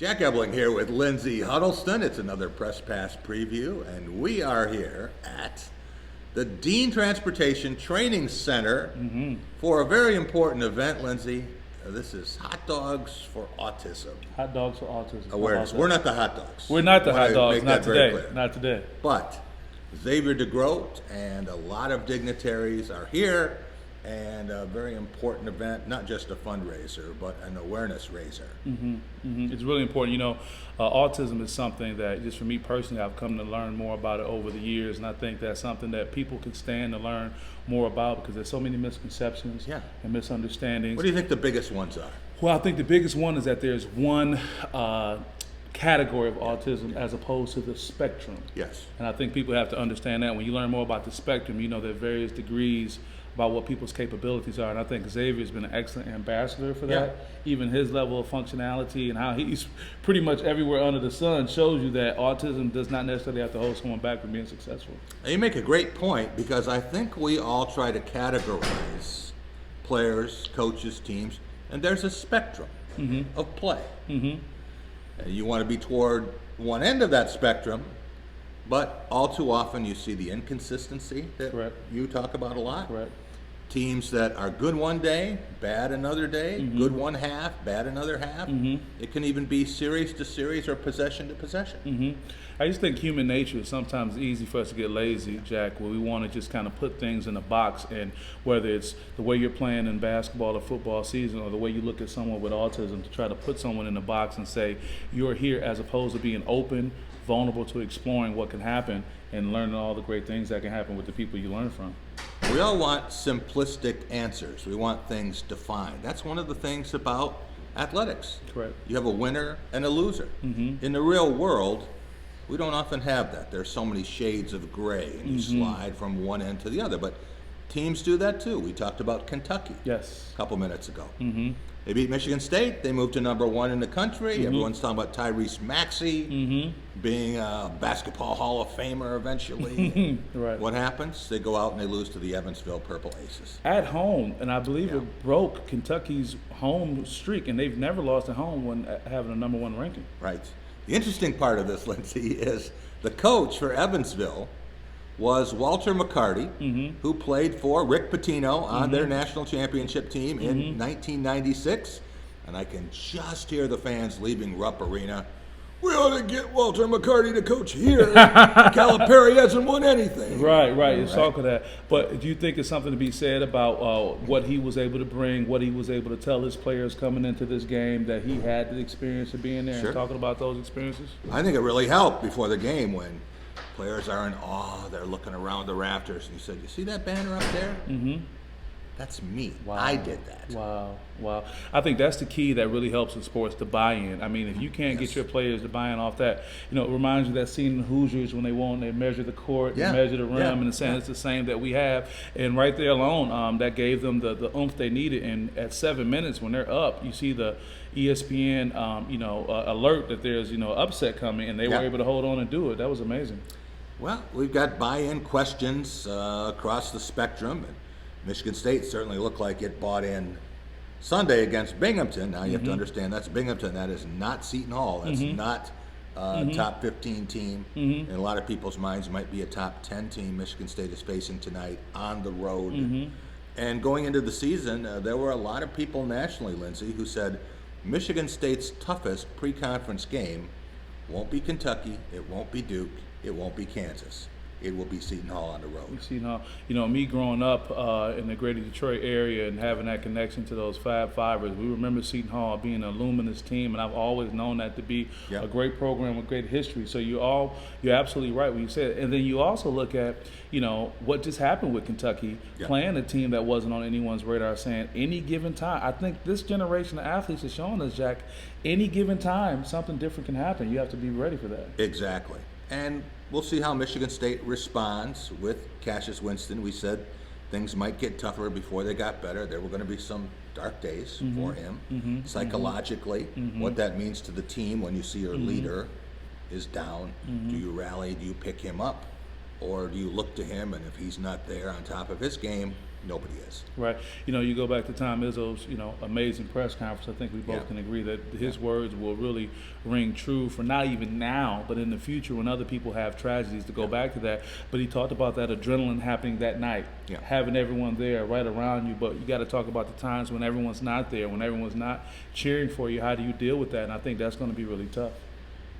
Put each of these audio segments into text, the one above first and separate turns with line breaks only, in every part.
Jack Ebling here with Lindsay Huddleston. It's another Press Pass preview, and we are here at the Dean Transportation Training Center for a very important event, Lindsay. This is Hot Dogs for Autism.
Hot Dogs for Autism.
Awareness. We're not the hot dogs.
We're not the
I wanna
hot dogs.
make
Not
that very
today.
clear.
Not today.
But Xavier DeGroat and a lot of dignitaries are here, and a very important event, not just a fundraiser, but an awareness raiser.
It's really important. You know, autism is something that, just for me personally, I've come to learn more about it over the years, and I think that's something that people can stand to learn more about because there's so many misconceptions and misunderstandings.
What do you think the biggest ones are?
Well, I think the biggest one is that there's one category of autism as opposed to the spectrum.
Yes.
And I think people have to understand that when you learn more about the spectrum, you know there are various degrees about what people's capabilities are. And I think Xavier's been an excellent ambassador for that. Even his level of functionality and how he's pretty much everywhere under the sun shows you that autism does not necessarily have to hold someone back from being successful.
You make a great point, because I think we all try to categorize players, coaches, teams, and there's a spectrum of play. You want to be toward one end of that spectrum, but all too often you see the inconsistency that you talk about a lot. Teams that are good one day, bad another day, good one half, bad another half. It can even be series to series or possession to possession.
I just think human nature is sometimes easy for us to get lazy, Jack, where we want to just kind of put things in a box, and whether it's the way you're playing in basketball or football season, or the way you look at someone with autism, to try to put someone in a box and say you're here, as opposed to being open, vulnerable to exploring what can happen and learning all the great things that can happen with the people you learn from.
We all want simplistic answers. We want things defined. That's one of the things about athletics. You have a winner and a loser. In the real world, we don't often have that. There's so many shades of gray, and you slide from one end to the other. But teams do that too. We talked about Kentucky a couple minutes ago. They beat Michigan State. They moved to #1 in the country. Everyone's talking about Tyrese Maxey being a basketball Hall of Famer eventually. What happens? They go out and they lose to the Evansville Purple Aces.
At home, and I believe it broke Kentucky's home streak, and they've never lost at home when having a #1 ranking.
Right. The interesting part of this, Lindsay, is the coach for Evansville was Walter McCarty, who played for Rick Pitino on their national championship team in 1996. And I can just hear the fans leaving Rupp Arena. We ought to get Walter McCarty to coach here. Calipari hasn't won anything.
Right. It's talk of that. But do you think it's something to be said about what he was able to bring, what he was able to tell his players coming into this game, that he had the experience of being there and talking about those experiences?
I think it really helped before the game when players are in awe. They're looking around the rafters, and he said, "You see that banner up there? That's me. I did that."
Wow. I think that's the key that really helps in sports, the buy-in. I mean, if you can't get your players to buy in off that, you know, it reminds you of that scene in the Hoosiers when they measure the court, they measure the rim, and it's the same that we have. And right there alone, that gave them the oomph they needed. And at 7 minutes, when they're up, you see the ESPN, alert that there's, upset coming, and they were able to hold on and do it. That was amazing.
Well, we've got buy-in questions across the spectrum. And Michigan State certainly looked like it bought in Sunday against Binghamton. Now you have to understand that's Binghamton. That is not Seton Hall. That's not a top 15 team. In a lot of people's minds, might be a top 10 team Michigan State is facing tonight on the road. And going into the season, there were a lot of people nationally, Lindsay, who said Michigan State's toughest pre-conference game won't be Kentucky, it won't be Duke, it won't be Kansas. It will be Seton Hall on the road.
Seton Hall. Me growing up in the greater Detroit area and having that connection to those Fab Fivers, we remember Seton Hall being a luminous team, and I've always known that to be a great program with great history. So you're absolutely right when you said it. And then you also look at, what just happened with Kentucky playing a team that wasn't on anyone's radar, saying any given time. I think this generation of athletes is showing us, Jack, any given time something different can happen. You have to be ready for that.
Exactly. And we'll see how Michigan State responds with Cassius Winston. We said things might get tougher before they got better. There were going to be some dark days for him. Psychologically, what that means to the team when you see your leader is down. Do you rally? Do you pick him up? or do you look to him, and if he's not there on top of his game, nobody is?
Right. You go back to Tom Izzo's, amazing press conference. I think we both can agree that his words will really ring true for not even now, but in the future when other people have tragedies, to go back to that. But he talked about that adrenaline happening that night, having everyone there right around you. But you got to talk about the times when everyone's not there, when everyone's not cheering for you. How do you deal with that? And I think that's going to be really tough.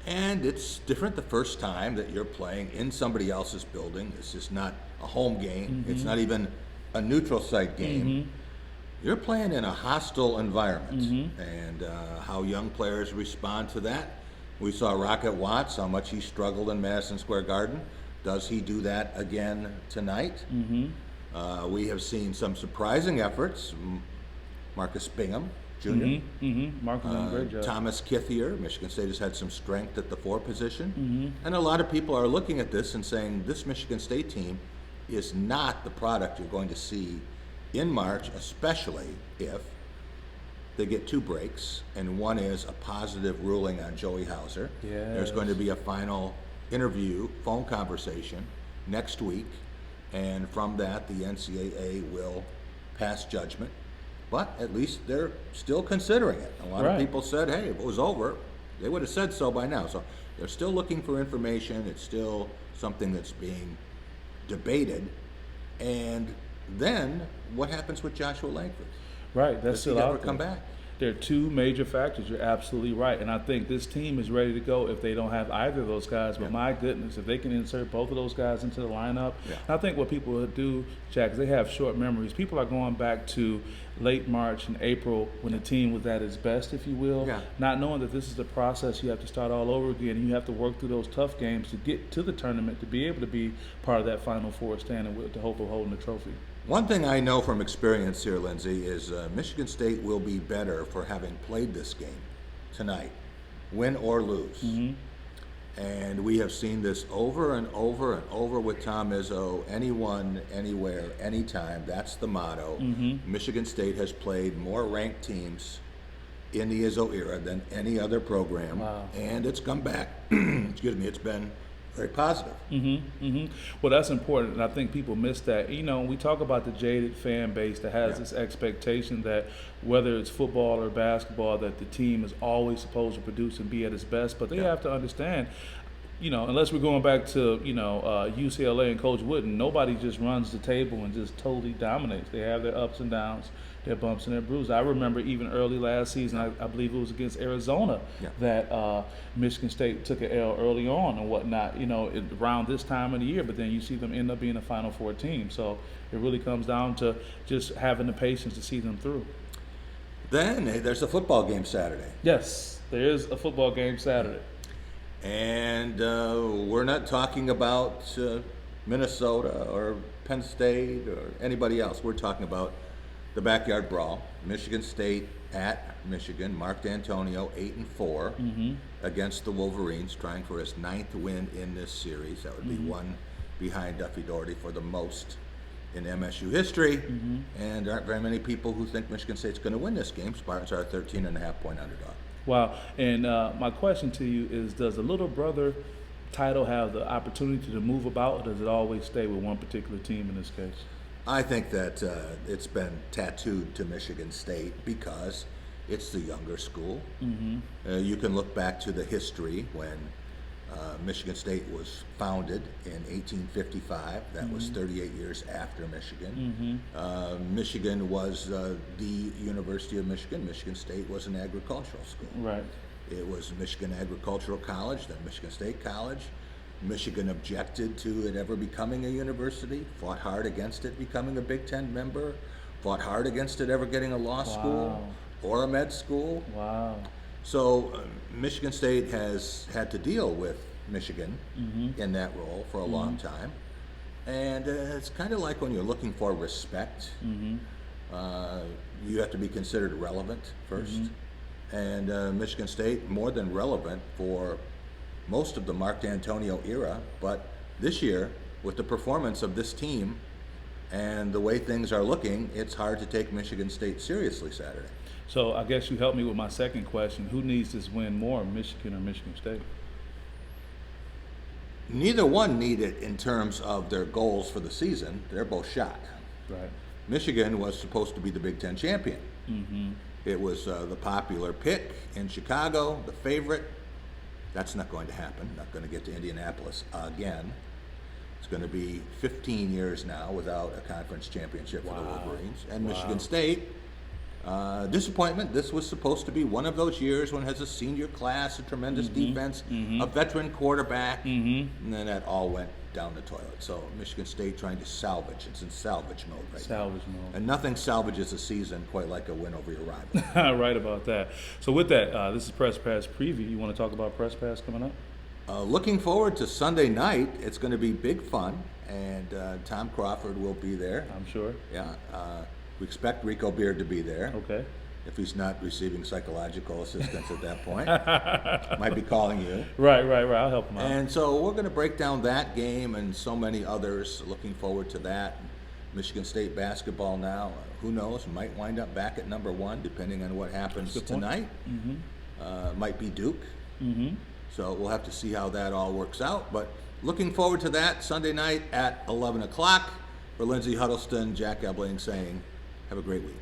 And it's different the first time that you're playing in somebody else's building. It's just not a home game. It's not even a neutral site game. You're playing in a hostile environment, and how young players respond to that. We saw Rocket Watts, how much he struggled in Madison Square Garden. Does he do that again tonight? We have seen some surprising efforts. Marcus Bingham Jr.
Marcus done a great job.
Thomas Kithier, Michigan State has had some strength at the 4 position. And a lot of people are looking at this and saying this Michigan State team is not the product you're going to see in March, especially if they get 2 breaks, and one is a positive ruling on Joey Hauser. There's going to be a final interview, phone conversation next week, and from that the NCAA will pass judgment. But at least they're still considering it. A lot of people said, hey, if it was over, they would have said so by now. So they're still looking for information. It's still something that's being debated. And then what happens with Joshua Langford?
Right, that's still out there.
Does he ever come back?
There are 2 major factors. You're absolutely right. And I think this team is ready to go if they don't have either of those guys. But my goodness, if they can insert both of those guys into the lineup. I think what people will do, Jack, is they have short memories. People are going back to late March and April when the team was at its best, if you will, not knowing that this is the process. You have to start all over again. You have to work through those tough games to get to the tournament, to be able to be part of that Final Four standing with the hope of holding the trophy.
One thing I know from experience here, Lindsay, is Michigan State will be better for having played this game tonight, win or lose. And we have seen this over and over and over with Tom Izzo, anyone, anywhere, anytime. That's the motto. Michigan State has played more ranked teams in the Izzo era than any other program. And it's come back. Excuse me, it's been very positive.
Well, that's important, and I think people miss that. We talk about the jaded fan base that has this expectation that whether it's football or basketball, that the team is always supposed to produce and be at its best. But they have to understand, unless we're going back to, UCLA and Coach Wooden, nobody just runs the table and just totally dominates. They have their ups and downs, their bumps and their bruises. I remember even early last season, I believe it was against Arizona, that Michigan State took an L early on and whatnot, around this time of the year, but then you see them end up being a Final Four team. So it really comes down to just having the patience to see them through.
Then there's a football game Saturday.
Yes, there is a football game Saturday.
And we're not talking about Minnesota or Penn State or anybody else. We're talking about the backyard brawl. Michigan State at Michigan. Mark D'Antonio 8-4 against the Wolverines, trying for his 9th win in this series. That would be one behind Duffy Daugherty for the most in MSU history. And there aren't very many people who think Michigan State's going to win this game. Spartans are a 13.5-point underdog.
Wow. And my question to you is, does the little brother title have the opportunity to move about, or does it always stay with one particular team in this case?
I think that it's been tattooed to Michigan State because it's the younger school. You can look back to the history when Michigan State was founded in 1855. That was 38 years after Michigan. Michigan was the University of Michigan. Michigan State was an agricultural school.
Right.
It was Michigan Agricultural College, then Michigan State College. Michigan objected to it ever becoming a university, fought hard against it becoming a Big Ten member, fought hard against it ever getting a law school or a med school. So Michigan State has had to deal with Michigan in that role for a long time. And it's kind of like when you're looking for respect, you have to be considered relevant first. And Michigan State, more than relevant for most of the Mark D'Antonio era, but this year, with the performance of this team and the way things are looking, it's hard to take Michigan State seriously Saturday.
So I guess you helped me with my second question. Who needs this win more, Michigan or Michigan State?
neither one need it in terms of their goals for the season. They're both shot.
Right.
Michigan was supposed to be the Big Ten champion.
Mm-hmm.
It was the popular pick in Chicago, the favorite. That's not going to happen. Not going to get to Indianapolis again. It's going to be 15 years now without a conference championship for the Wolverines. And Michigan State, disappointment. This was supposed to be one of those years when it has a senior class, a tremendous defense, a veteran quarterback, and then that all went down the toilet. So Michigan State trying to salvage. It's in salvage mode right now.
Salvage mode.
And nothing salvages a season quite like a win over your rival.
Right about that. So with that, this is Press Pass Preview. You want to talk about Press Pass coming up?
Looking forward to Sunday night. It's going to be big fun, and Tom Crawford will be there.
I'm sure.
Yeah. We expect Rico Beard to be there.
Okay.
If he's not receiving psychological assistance at that point. Might be calling you.
Right. I'll help him out.
And so we're going to break down that game and so many others. Looking forward to that. Michigan State basketball now, who knows, might wind up back at number 1 depending on what happens tonight. Might be Duke. So we'll have to see how that all works out. But looking forward to that Sunday night at 11 o'clock. For Lindsay Huddleston, Jack Ebling saying, have a great week.